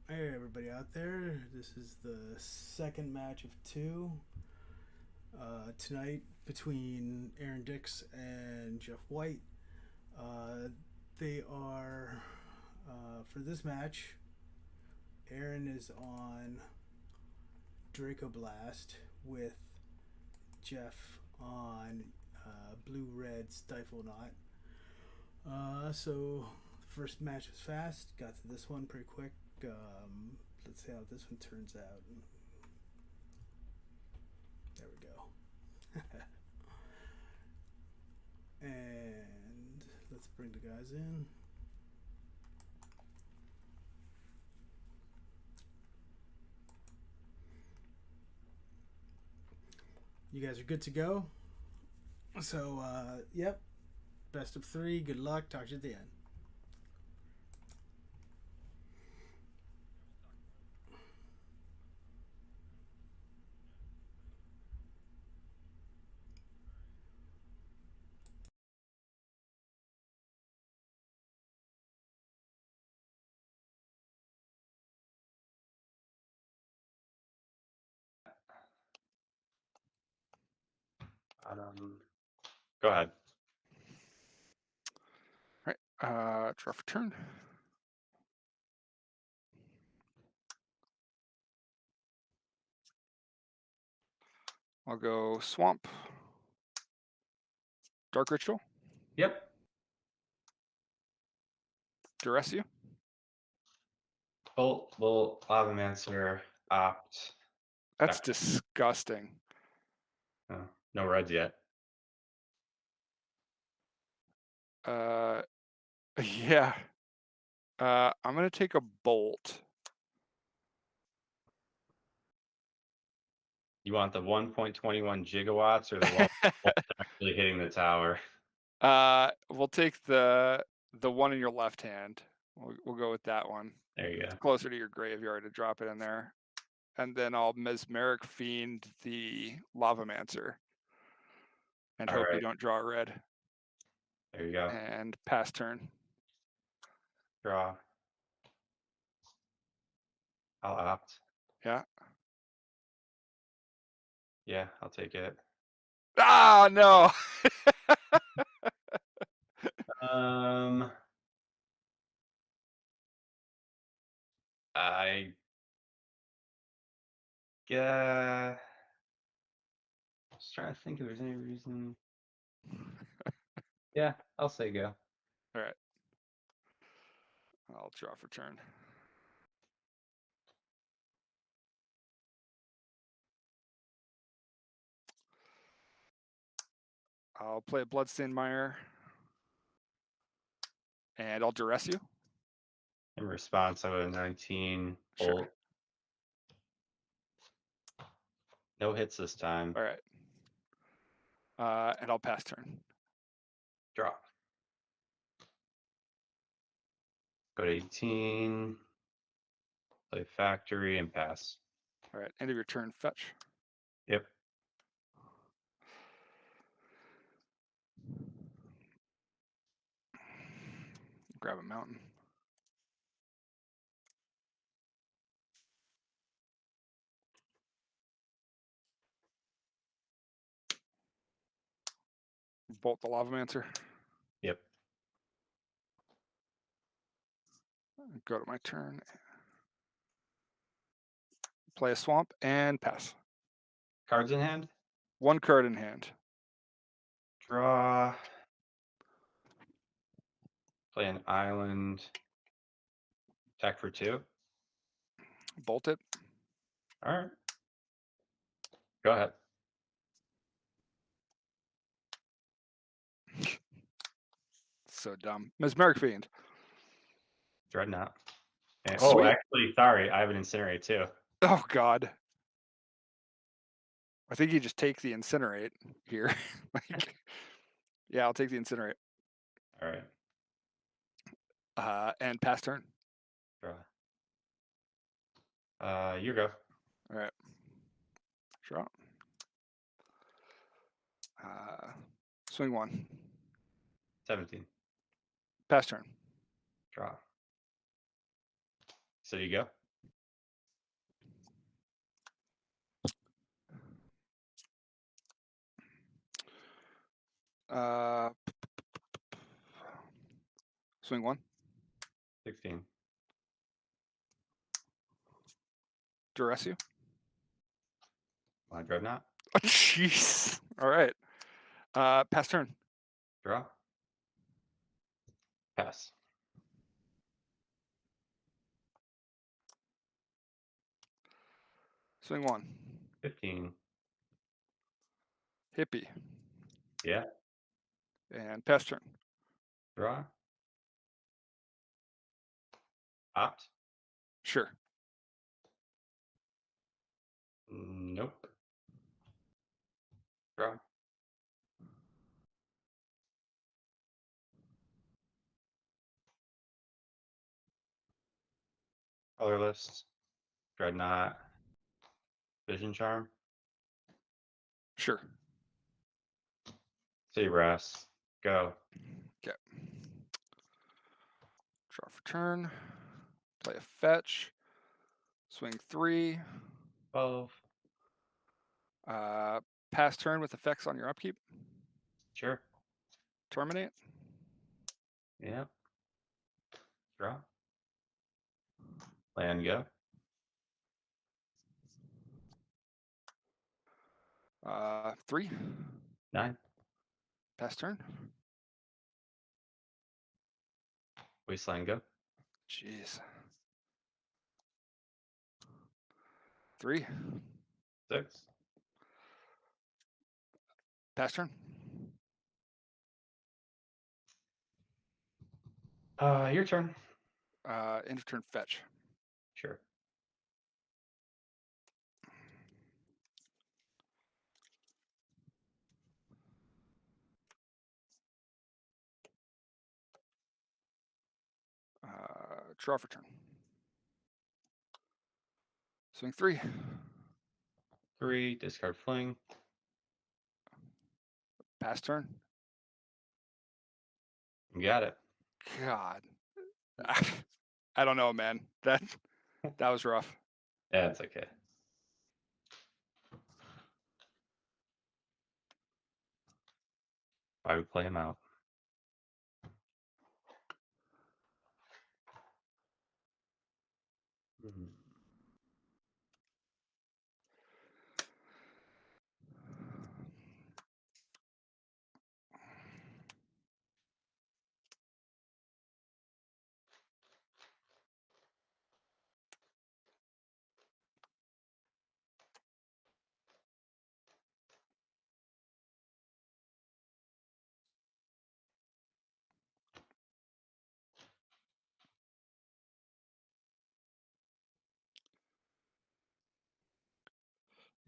Hey everybody out there, this is the second match of two tonight between Aaron Dix and Jeff White. Uh, they are, for this match, Aaron is on DracoBlast with Jeff on Blue Red StifleNought. So, first match was fast, got to this one pretty quick. Let's see how this one turns out. There we go. And let's bring the guys in. You guys are good to go. So, yep. Best of three. Good luck. Talk to you at the end. Go ahead. All right. Draw for turn. I'll go Swamp. Dark Ritual. Yep. Duress you. Bolt, Lavamancer, Opt. That's Back. disgusting. Oh, no reds yet. Yeah. I'm gonna take a Bolt. You want the 1.21 gigawatts or the one that's actually hitting the tower? We'll take the one in your left hand. We'll go with that one. There you go. It's closer to your graveyard to drop it in there. And then I'll Mesmeric Fiend the Lavamancer. And hope you don't draw a red. There you go. And pass turn. Draw. I'll opt. Yeah. Yeah, I'll take it. Ah, no. I just trying to think if there's any reason. Yeah, I'll say go. All right. I'll draw for turn. I'll play a Bloodstained Mire. And I'll duress you. In response, I would have 19 Bolt. Sure. No hits this time. All right. And I'll pass turn. Draw. Go to 18. Play Factory and pass. All right. End of your turn. Fetch. Yep. Grab a mountain. Bolt the Lavamancer. Yep. Go to my turn. Play a Swamp and pass. Cards in hand? One card in hand. Draw. Play an island. Attack for 2. Bolt it. All right. Go ahead. So dumb. Mesmeric Fiend. Dreadnought. And, Sweet. actually, sorry. I have an Incinerate too. Oh, God. I think you just take the Incinerate here. Yeah, I'll take the Incinerate. All right. And pass turn. Draw. You go. All right. Draw. Swing 1. 17. Pass turn. Draw. So you go. Swing 1. 16. Duress you. My Dreadnought. Oh, jeez. All right. Pass turn. Draw. Pass. Swing 1. 15. Hippie. Yeah. And pass turn. Draw. Opt. Sure. Nope. Draw. Colorless. Dreadnought. Vision Charm. Sure. Seabrass. Go. Okay. Draw for turn. Play a fetch. Swing 3. 12. Pass turn with effects on your upkeep. Sure. Terminate. Yeah. Draw. Land go. 3. 9. Pass turn. Wasteland go. Jeez. 3. 6. Pass turn. Your turn. End of turn fetch. Sure. Draw for turn. Swing 3. 3. Discard fling. Pass turn. You got it. God. I don't know, man. That was rough. Yeah, it's okay. I would play him out.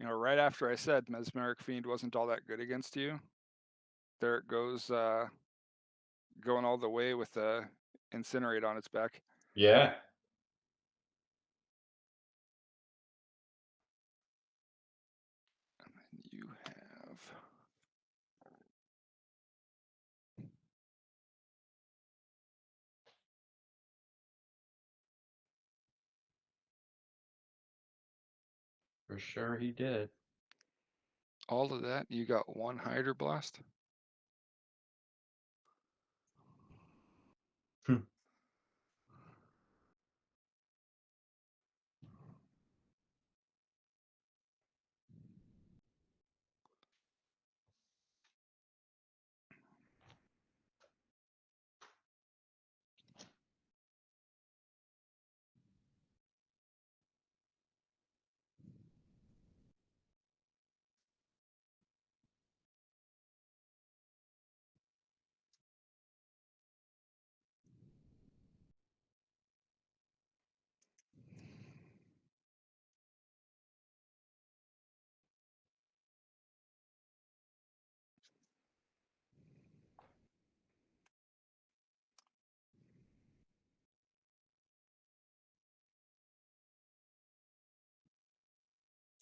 You know, right after I said Mesmeric Fiend wasn't all that good against you, there it goes, going all the way with the Incinerate on its back. Yeah. And then you have For sure he did. all of that. You got 1 Hydro Blast.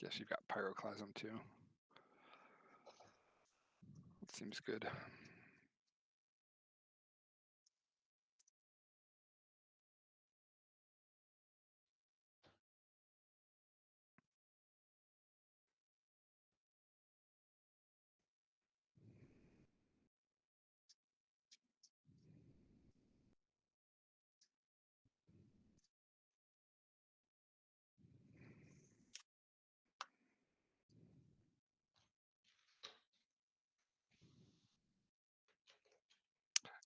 Guess you've got Pyroclasm too. That seems good.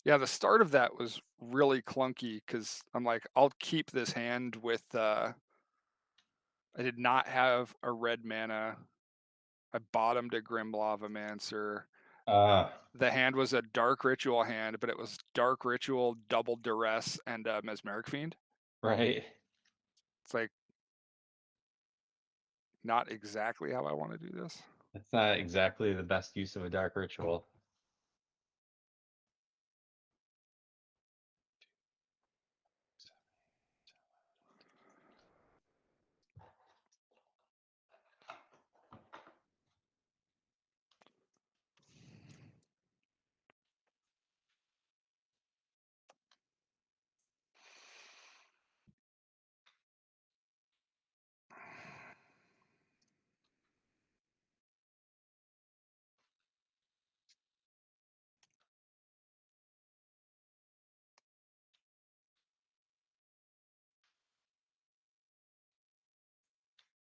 Yeah, the start of that was really clunky because I'm like, I'll keep this hand with. I did not have a red mana. I bottomed a Grim Lavamancer. The hand was a Dark Ritual hand, but it was Dark Ritual, Double Duress, and Mesmeric Fiend. Right. It's like not exactly how I want to do this. That's not exactly the best use of a dark ritual.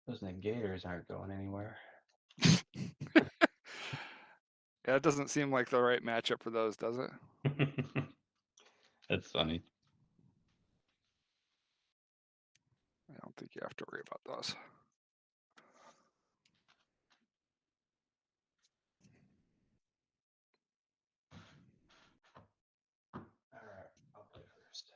Those negators aren't going anywhere. Yeah, it doesn't seem like the right matchup for those, does it? That's funny. I don't think you have to worry about those. All right, I'll play first.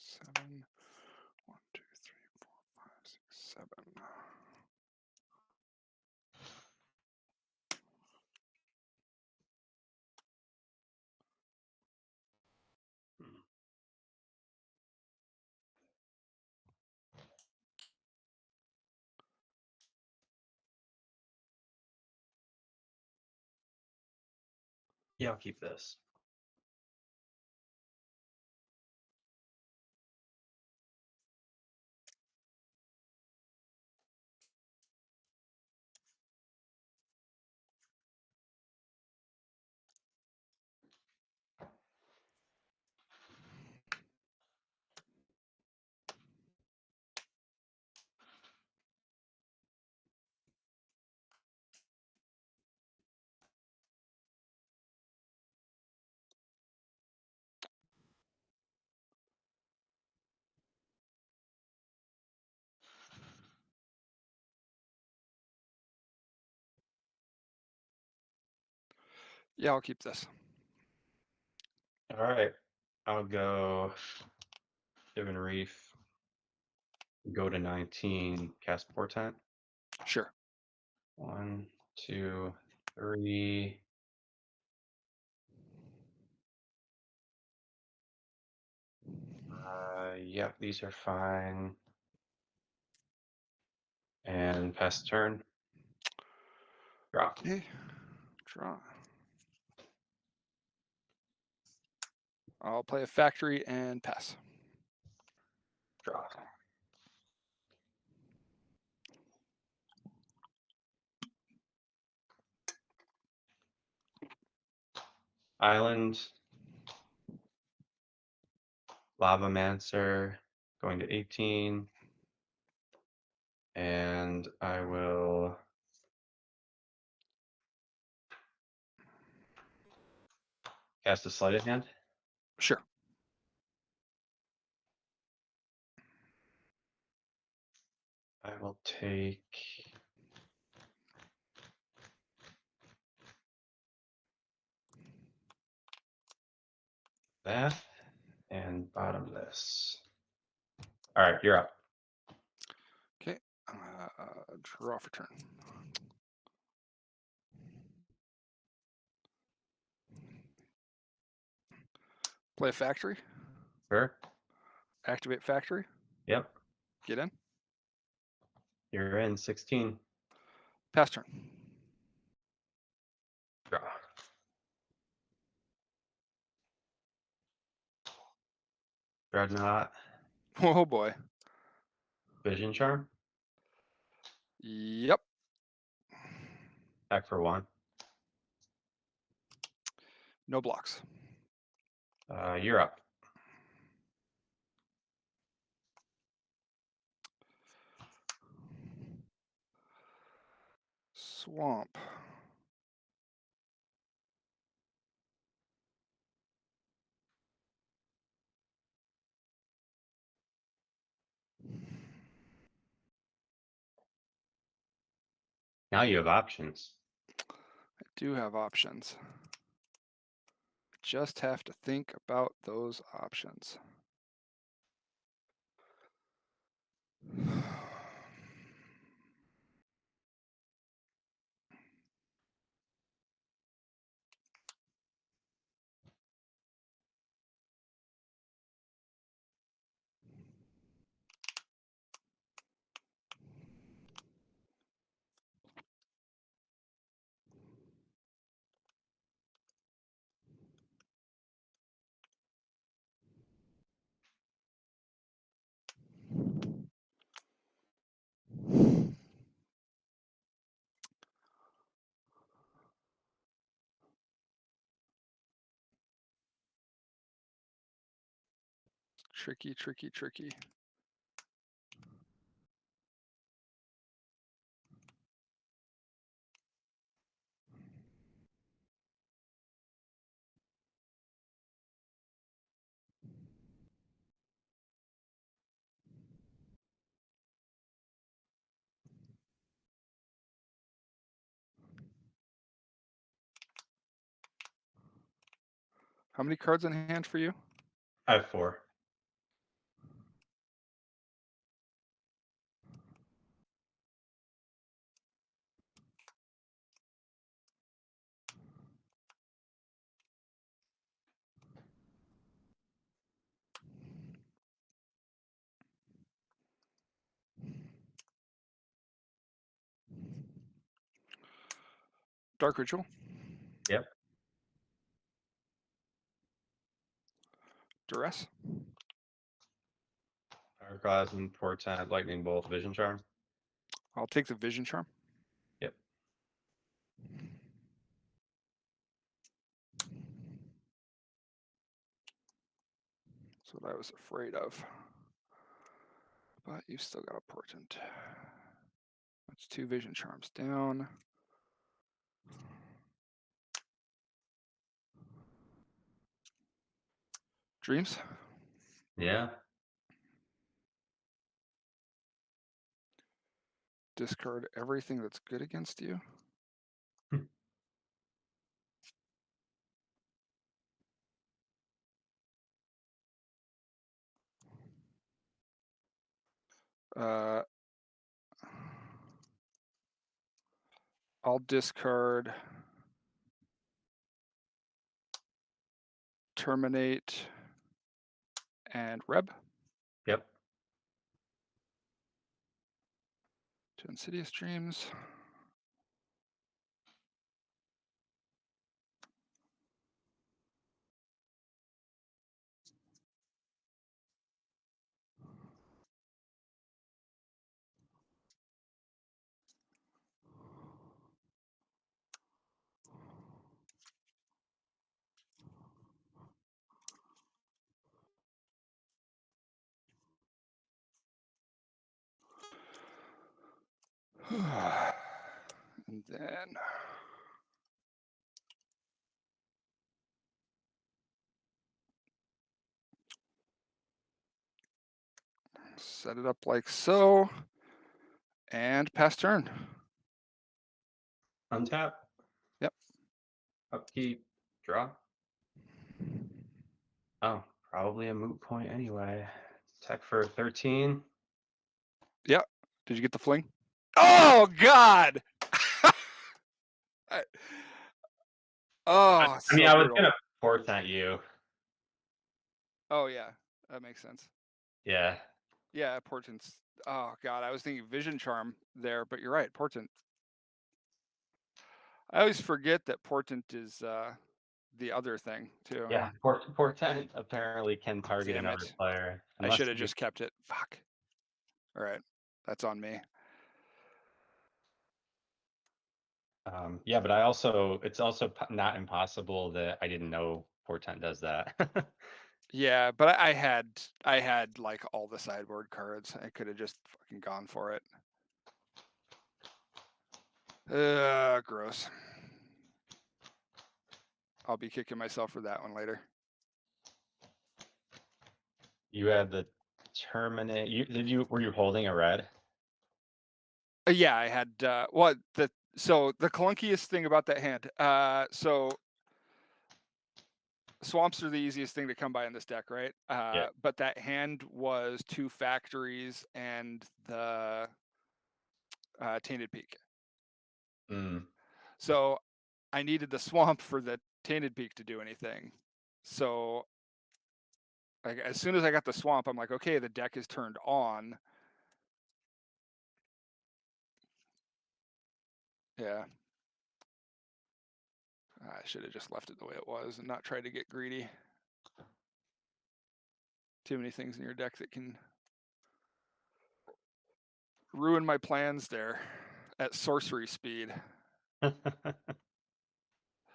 Seven. 1, 2, 3, 4, 5, 6, 7. Yeah, I'll keep this. Yeah, I'll keep this. All right, I'll go Divin Reef. Go to 19. Cast Portent. Sure. 1, 2, 3. Yep, these are fine. And pass the turn. Draw. Okay. Draw. I'll play a factory and pass. Draw. Island. Lavamancer. Going to 18. And I will cast a sleight of hand. Sure. I will take that and bottom this. All right, you're up. Okay. Draw for turn. Play a factory. Sure. Activate factory. Yep. Get in. You're in 16. Pass turn. Draw. Dreadnought. Oh boy. Vision Charm. Yep. Back for 1. No blocks. You're up. Swamp. Now you have options. I do have options. Just have to think about those options. Tricky, tricky, tricky. How many cards in hand for you? I have 4. Dark Ritual. Yep. Duress. Pyroclasm, Portent, Lightning Bolt, Vision Charm. I'll take the Vision Charm. Yep. That's what I was afraid of. But you still got a Portent. That's 2 Vision Charms down. Dreams. Yeah. Discard everything that's good against you. I'll discard Terminate and Reb. Yep. To Insidious Dreams. And then set it up like so. And pass turn. Untap. Yep. Upkeep. Draw. Oh, probably a moot point anyway. Tech for 13. Yeah. Did you get the fling? Oh God. I So mean, I was brutal. gonna Portent you. Oh yeah, that makes sense. Yeah. Yeah, Portent's. Oh God, I was thinking Vision Charm there, but you're right, Portent. I always forget that Portent is the other thing too. Yeah. Portent apparently can target Damn another it. player. I should have just kept it. Fuck. All right, that's on me. Yeah, but it's also not impossible that I didn't know Portent does that. Yeah, but I had like all the sideboard cards. I could have just fucking gone for it. Gross. I'll be kicking myself for that one later. You had the Terminate. Were you holding a red? Yeah, I had so the clunkiest thing about that hand. So swamps are the easiest thing to come by in this deck, right? Yeah. But that hand was 2 factories and the Tainted Peak. So I needed the swamp for the Tainted Peak to do anything. So like as soon as I got the swamp, I'm like, okay, the deck is turned on. Yeah. I should have just left it the way it was and not tried to get greedy. Too many things in your deck that can ruin my plans there at sorcery speed.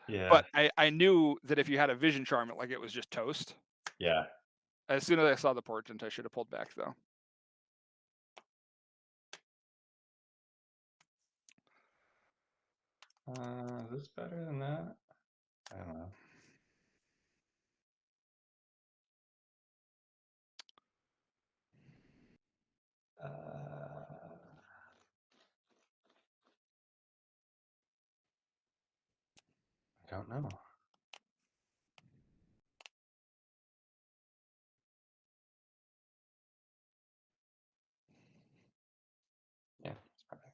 Yeah. But I knew that if you had a vision charm, it was just toast. Yeah. As soon as I saw the portent, I should have pulled back though. Is this better than that? I don't know. I don't know. Yeah, it's probably.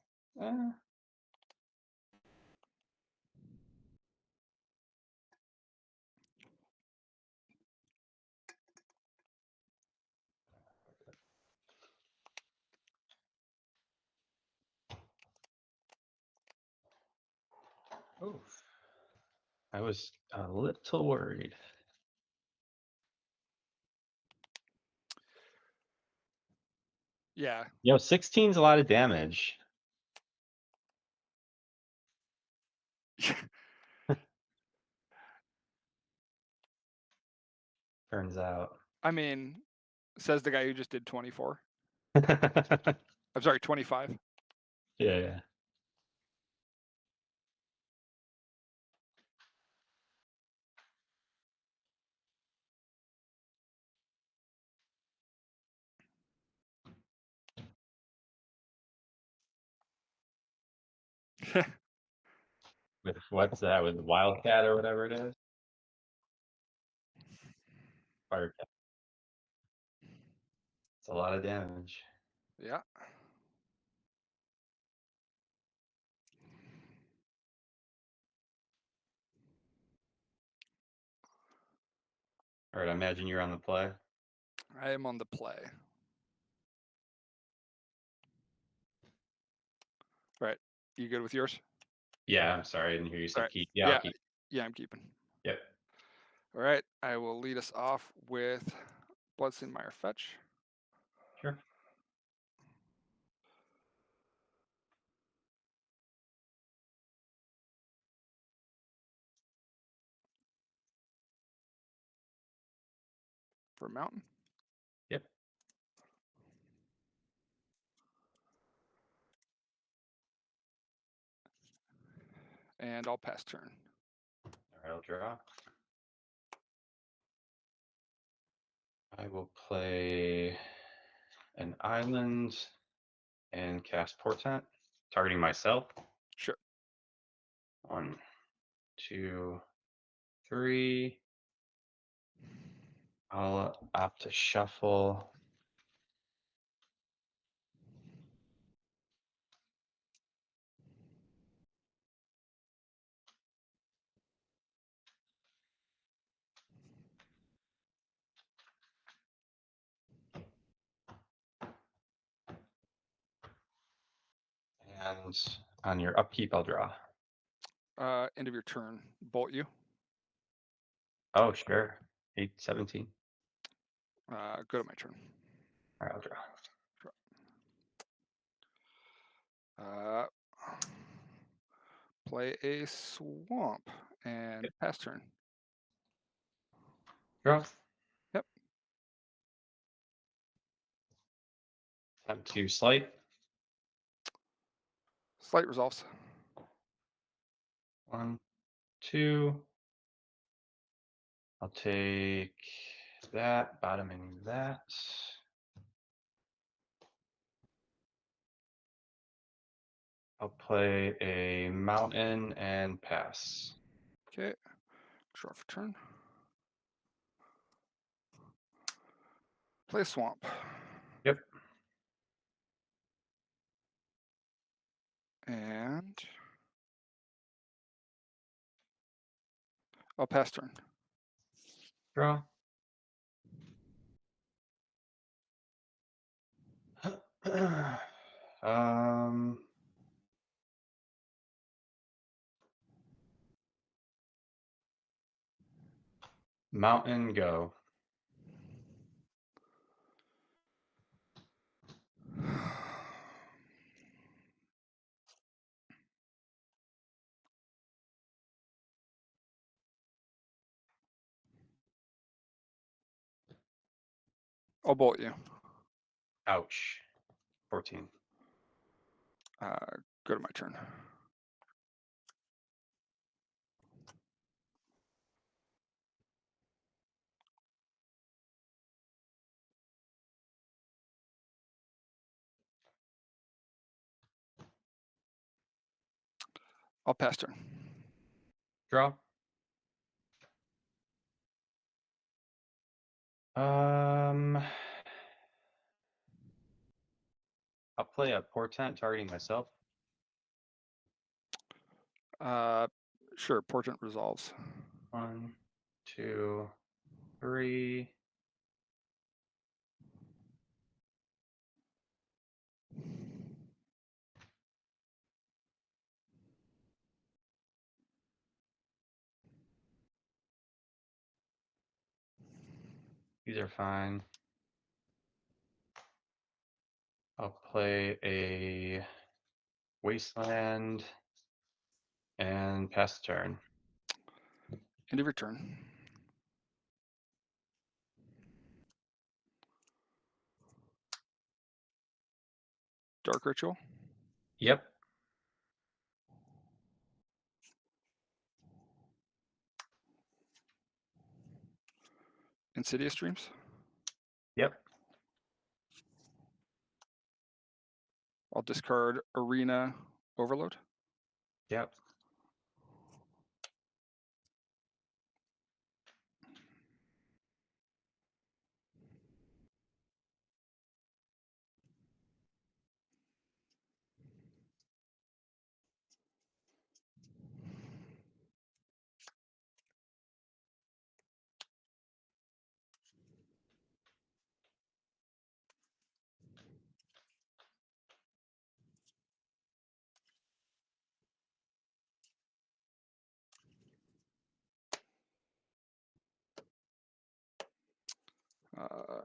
Oof. I was a little worried. Yeah. 16's a lot of damage. Turns out. I mean, says the guy who just did 24. Yeah, I'm sorry, 25. yeah. With what's that? With Wildcat or whatever it is? Firecat. It's a lot of damage. Yeah. All right, I imagine you're on the play. I am on the play. Right. You good with yours? Yeah, I'm sorry, I didn't hear you say Right. keep. Yeah, I'll keep. Yeah, I'm keeping. Yep. All right. I will lead us off with Bloodstained Mire Fetch. Sure. For Mountain. Yep. And I'll pass turn. All right, I'll draw. I will play an island and cast Portent, targeting myself. Sure. 1, 2, 3. I'll opt to shuffle. And on your upkeep, I'll draw. End of your turn. Bolt you. Oh, sure. 8, 17. Go to my turn. All right, I'll draw. Play a swamp and pass turn. Draw. Yep. Time to slight. Slight resolves. 1, 2. I'll take that, bottoming that. I'll play a mountain and pass. Okay. Draw for turn. Play a swamp. Yep. And I'll pass turn. Draw. Mountain, go. I'll bolt you. Ouch. 14. Go to my turn. I'll pass turn. Draw. I'll play a portent targeting myself. Sure, portent resolves. 1, 2, 3. These are fine. I'll play a wasteland and pass the turn. End of your turn. Dark Ritual. Yep. Insidious Dreams. Yep. I'll discard Arena Overload. Yep.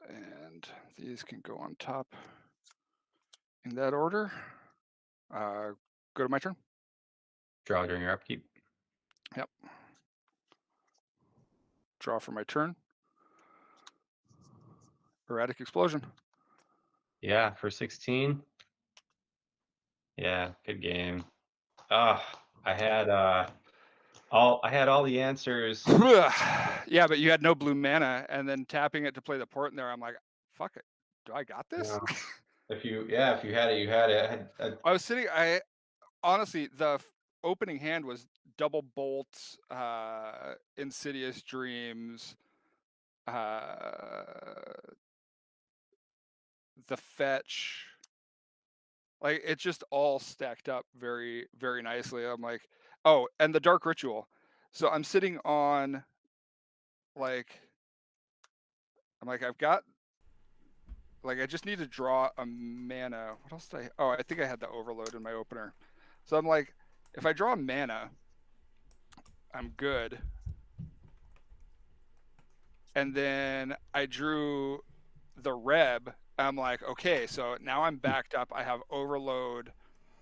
And these can go on top in that order. Go to my turn. Draw during your upkeep. Yep. Draw for my turn. Erratic Explosion. Yeah, for 16. Yeah, good game. I had all the answers. Yeah, but you had no blue mana, and then tapping it to play the port in there, I'm like, fuck it. Do I got this? No. If you had it, you had it. I was sitting. Honestly, the opening hand was double bolts, Insidious Dreams, the fetch. Like, it just all stacked up very, very nicely. I'm like, oh, and the Dark Ritual. So I'm sitting on, like, I've got, like, I just need to draw a mana. What else did I? Oh, I think I had the Overload in my opener. So I'm like, if I draw a mana, I'm good. And then I drew the Reb. I'm like, okay, so now I'm backed up. I have Overload,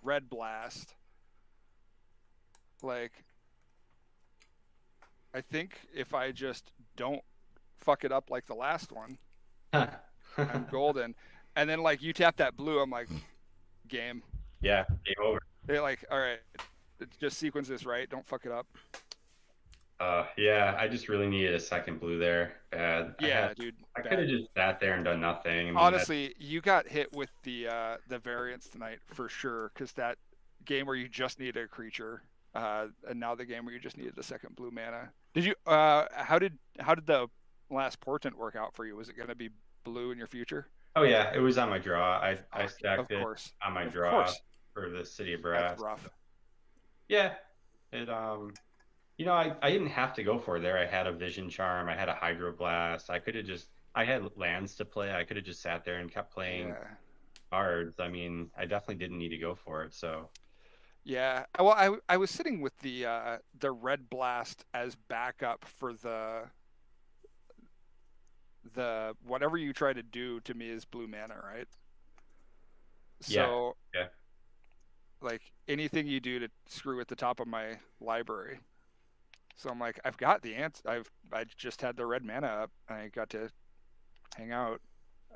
Red Blast. like, I think if I just don't fuck it up like the last one, I'm golden. And then like you tap that blue, I'm like, game. Yeah, game over. They're like, all right, just sequence this right. Don't fuck it up. Yeah, I just really needed a second blue there. Bad. Yeah, dude. I could have just sat there and done nothing. I mean, honestly, you got hit with the variance tonight for sure, because that game where you just needed a creature, and now the game where you just needed a second blue mana. Did you? How did the last portent work out for you? Was it going to be blue in your future? Oh yeah, it was on my draw. I stacked it on my draw for the City of Brass. That's rough. Yeah, it you know, I didn't have to go for it there. I had a Vision Charm. I had a Hydroblast. I could have just. I had lands to play. I could have just sat there and kept playing cards. I mean, I definitely didn't need to go for it. So. Yeah, well, I was sitting with the Red Blast as backup for the whatever you try to do to me is blue mana, right? So yeah. Like anything you do to screw at the top of my library. So I'm like, I've got the answer. I just had the red mana up. And I got to hang out,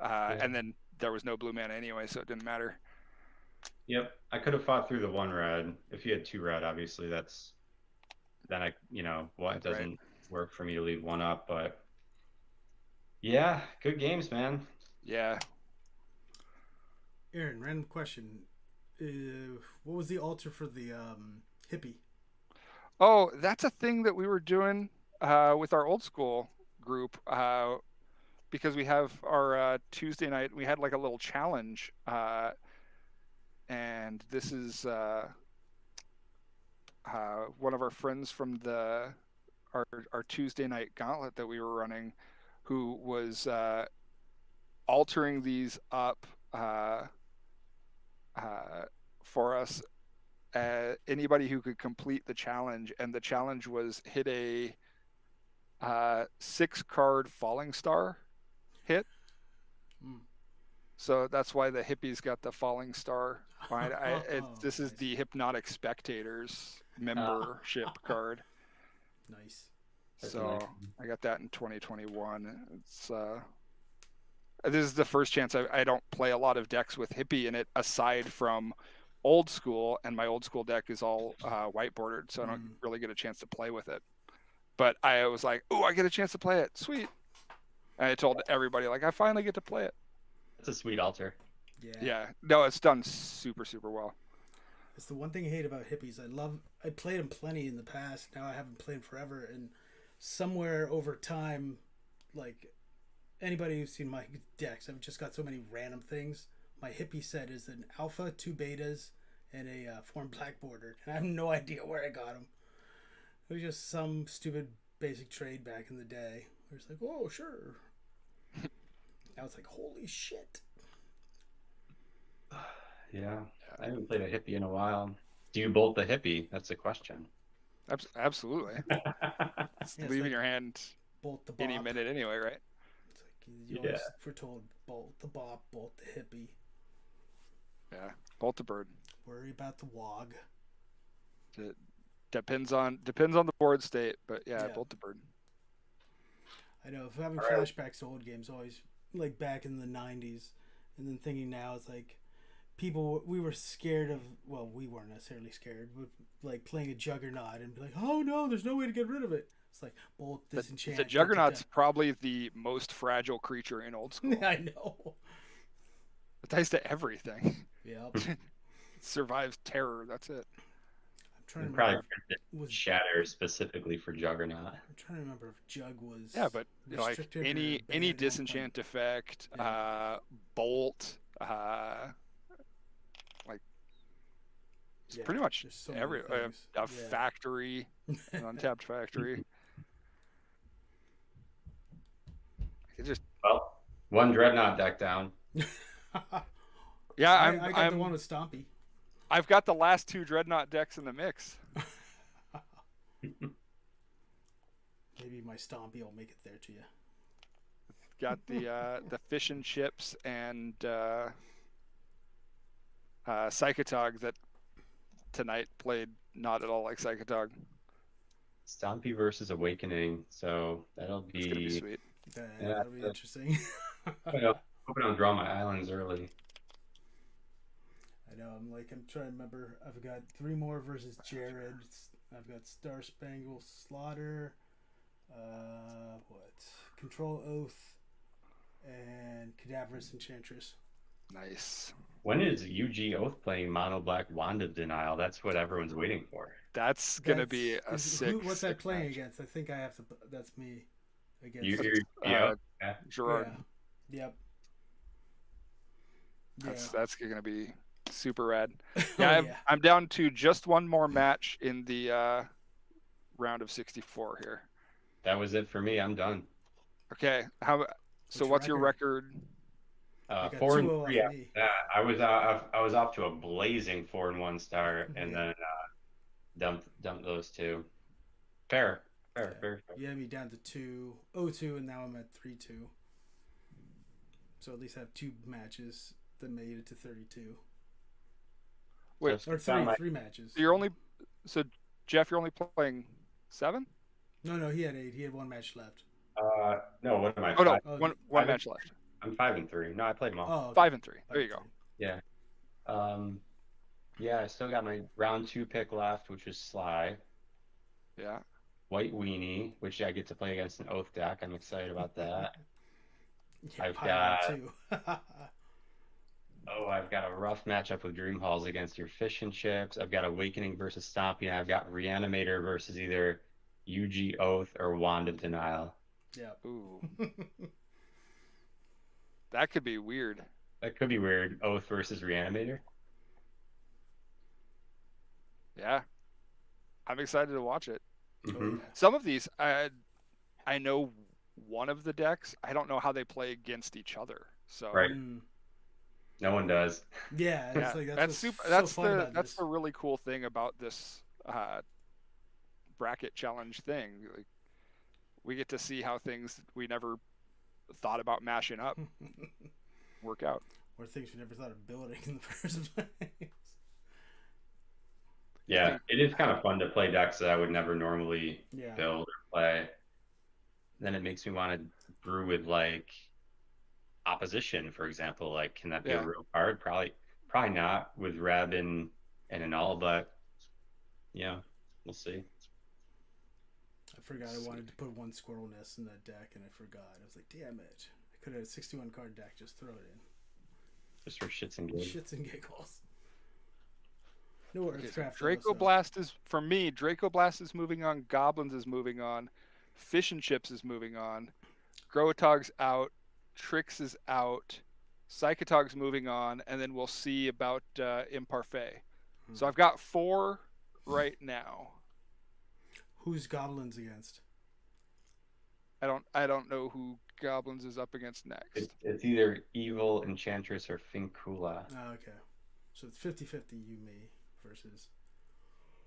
and then there was no blue mana anyway, so it didn't matter. Yep, I could have fought through the one red. If you had two red, obviously that's then it doesn't work for me to leave one up. But yeah, good games, man. Yeah. Aaron, random question. What was the altar for the hippie? Oh, that's a thing that we were doing with our old school group, because we have our Tuesday night. We had like a little challenge, and this is one of our friends from our Tuesday night Gauntlet that we were running, who was altering these up for us. Anybody who could complete the challenge, and the challenge was hit a 6-card Falling Star hit. So that's why the hippies got the Falling Star. This is the Hypnotic Spectators membership card. Nice. So I got that in 2021. It's this is the first chance I don't play a lot of decks with hippie in it, aside from old school, and my old school deck is all white bordered, so I don't really get a chance to play with it. But I was like, oh, I get a chance to play it. Sweet. And I told everybody, like, I finally get to play it. It's a sweet altar. Yeah. No, it's done super, super well. It's the one thing I hate about hippies. I played them plenty in the past. Now I haven't played forever. And somewhere over time, like anybody who's seen my decks, I've just got so many random things. My hippie set is an alpha, 2 betas, and a 4 black bordered. And I have no idea where I got them. It was just some stupid basic trade back in the day. It was like, oh, sure. Now it's like, holy shit. Yeah, I haven't played a hippie in a while. Do you bolt the hippie? That's the question. Absolutely. Leaving your hand bolt the bop. Any minute anyway, right? It's like you always were told, bolt the bop, bolt the hippie. Yeah, bolt the bird. Worry about the wog. It depends on the board state, but bolt the bird. I know, if having flashbacks to old games, always like back in the 90s, and then thinking now, it's like we were scared of, well, we weren't necessarily scared, but like playing a Juggernaut and be like, oh no, there's no way to get rid of it. It's like, bolt, disenchant. The Juggernaut's probably the most fragile creature in old school. I know. It ties to everything. Yeah. It survives terror. That's it. I'm trying to remember. Probably Shatter specifically for Juggernaut. I'm trying to remember if Jug was. Yeah, but like any disenchant effect, bolt, like pretty much every factory, an untapped factory. It just one Dreadnought deck down. Yeah, I got the one with Stompy. I've got the last 2 Dreadnought decks in the mix. Maybe my Stompy will make it there to you. Got the fish and chips and Psychotog that tonight played not at all like Psychotog. Stompy versus Awakening, so that'll It's gonna be be. sweet. Yeah, That'll be interesting. I hope I don't draw my islands early. I know. I'm trying to remember. I've got 3 more versus Jared. I've got Star Spangled Slaughter. What? Control Oath and Cadaverous Enchantress. Nice. When is UG Oath playing Mono Black Wand of Denial? That's what everyone's waiting for. That's gonna be a sick. What's that sick playing match. against? I think I have to. That's me. Against. Yeah. Gerard. Yeah. Yep. That's gonna be super rad. Yeah, I'm down to just one more match in the round of 64 here. That was it for me. I'm done. Okay. What's your record? 4-3 after that. I was off to a blazing 4-1 start, and then dumped those 2. Fair. You had me down to 2-0-2, and now I'm at 3-2. So at least I have 2 matches that made it to 32. Wait, or 3 matches. So Jeff, you're only playing 7? No, he had 8. He had 1 match left. No, what am I? Oh no, one match left. I'm 5-3. No, I played them all. Oh, okay. 5-3. There you go. Yeah. Yeah, I still got my round 2 pick left, which is Sly. Yeah. White Weenie, which I get to play against an Oath deck. I'm excited about that. Yeah, I've got too. I've got a rough matchup with Dream Halls against your Fish and Chips. I've got Awakening versus Stompy, and I've got Reanimator versus either UG Oath or Wand of Denial. Yeah. Ooh. That could be weird. That could be weird. Oath versus Reanimator. Yeah. I'm excited to watch it. Mm-hmm. Some of these, I know one of the decks. I don't know how they play against each other. So right. No one does. Yeah, that's the really cool thing about this bracket challenge thing. Like, we get to see how things we never thought about mashing up work out, or things we never thought of building in the first place. Yeah, it is kind of fun to play decks that I would never normally build or play. Then it makes me want to brew with like opposition, for example. Like, can that be a real card? Probably not with Reb and an all, but yeah, we'll see. I forgot I wanted to put 1 Squirrel Nest in that deck, and I forgot. I was like, damn it. I could have a 61 card deck, just throw it in. Just for shits and giggles. Shits and giggles. No Earthcraft. DracoBlast is, for me, DracoBlast is moving on, Goblins is moving on, Fish and Chips is moving on, Growtog's out, Trix is out, Psychotog's moving on, and then we'll see about Imparfait. So I've got 4 right now. Who's Goblins against? I don't know who Goblins is up against next. It's either Evil, Enchantress, or Fincula. Oh, okay. So it's 50-50 you, me versus...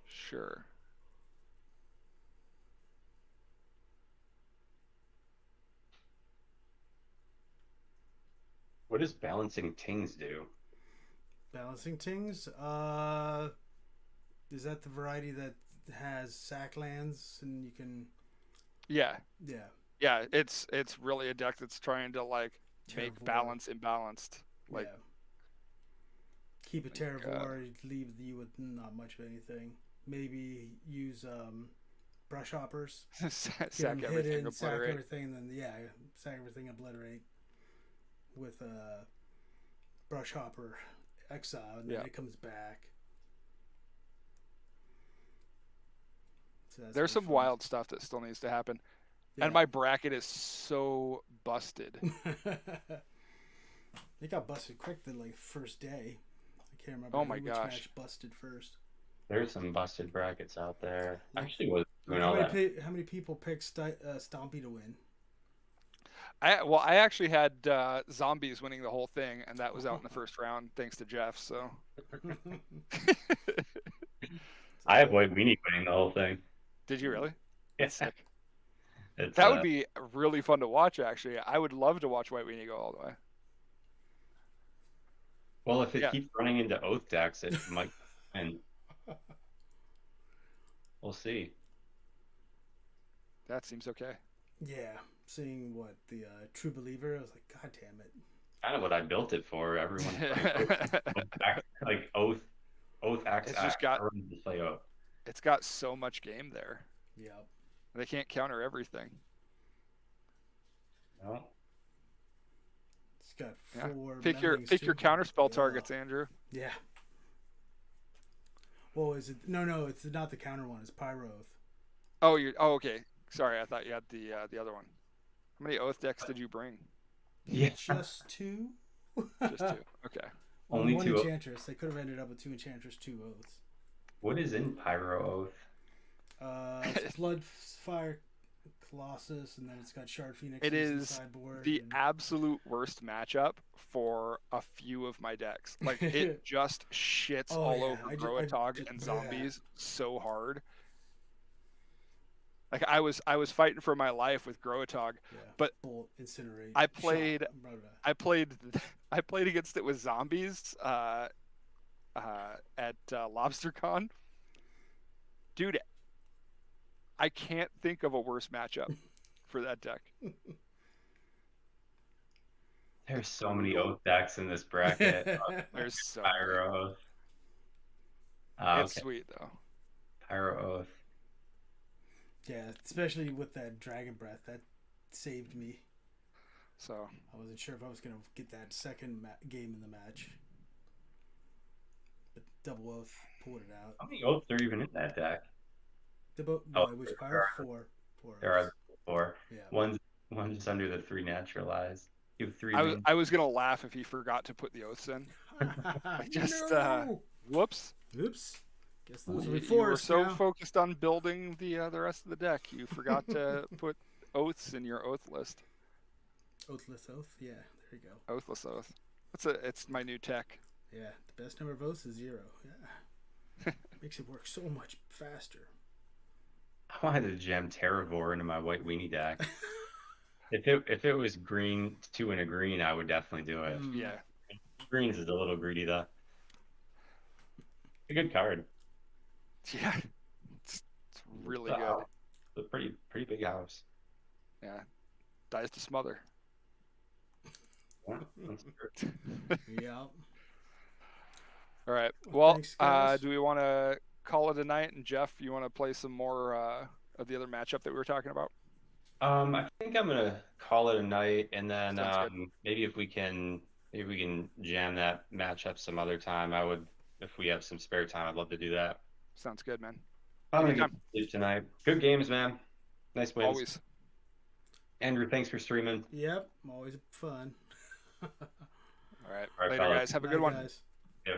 Sure. What does Balancing Tings do? Balancing Tings? Is that the variety that has sack lands and you can... Yeah. Yeah. Yeah, it's really a deck that's trying to like make balance imbalanced. Like keep a Terravore, leave you with not much of anything. Maybe use brush hoppers. sack everything, sack everything, and then sack everything, obliterate with a brush hopper exile, and then it comes back. So there's some wild stuff that still needs to happen. Yeah. And my bracket is so busted. They got busted quick the first day. I can't remember which match busted first. There's some busted brackets out there. Actually, how many people picked Stompy to win? I actually had Zombies winning the whole thing, and that was out in the first round thanks to Jeff. So I have White Weenie winning the whole thing. Did you really? Yes. Yeah. That would be really fun to watch, actually. I would love to watch White Weenie go all the way. Well, if it keeps running into Oath decks, it might. And we'll see. That seems okay. Yeah, seeing what the True Believer, I was like, God damn it. Kind of what I built it for. Everyone like Oath X. It's just got. Everyone just play Oath. It's got so much game there. Yep. They can't counter everything. No. It's got Yeah. 4. Pick your too. counterspell Yeah. targets, Andrew. Yeah. Well, is it? No, it's not the counter one. It's Pyro Oath. Oh, okay. Sorry, I thought you had the other one. How many Oath decks did you bring? Yeah. Just 2. Just 2. Okay. Only one 2 Enchantress. They could have ended up with 2 Enchantress, 2 Oaths. What is in Pyro Oath? It's Bloodfire Colossus, and then it's got Shard Phoenix. It is sideboard, the absolute worst matchup for a few of my decks. Like it just shits all over Groatog and zombies so hard. Like I was fighting for my life with Groatog, but Bolt, Incinerate. I played against it with zombies at LobsterCon. Dude, I can't think of a worse matchup for that deck. There's so many Oath decks in this bracket. There's so Pyro Oath. It's sweet though. Pyro Oath. Yeah, especially with that Dragon Breath, that saved me. So I wasn't sure if I was gonna get that second game in the match, but Double Oath pulled it out. How many Oaths are even in that deck? Which Pyro? 4. There are 4. Yeah. One's under the 3 naturalized. You have 3. I was gonna laugh if he forgot to put the Oaths in. Whoops. Oops. Guess those will be You were forced so now. focused on building the rest of the deck, you forgot to put Oaths in your Oath list. Oathless Oath. Yeah, there you go. Oathless Oath. It's my new tech. Yeah, the best number of oaths is 0. Yeah. Makes it work so much faster. I wanted to jam Terravore into my white weenie deck. If it was green, 2 and a green, I would definitely do it. Yeah. Greens is a little greedy though. A good card. Yeah. It's really good. It's a pretty big house. Yeah. Dies to smother. Yeah, that's true. Yeah. All right. Well, thanks, guys. do we want to call it a night? And Jeff, you want to play some more of the other matchup that we were talking about? I think I'm gonna call it a night, and then maybe we can jam that matchup some other time. I would, if we have some spare time, I'd love to do that. Sounds good, man. I'm gonna get sleep tonight. Good games, man. Nice wins. Always. Andrew, thanks for streaming. Yep, always fun. All right. All right, Later, fellas. guys. Have a Night, good one. guys. Yeah.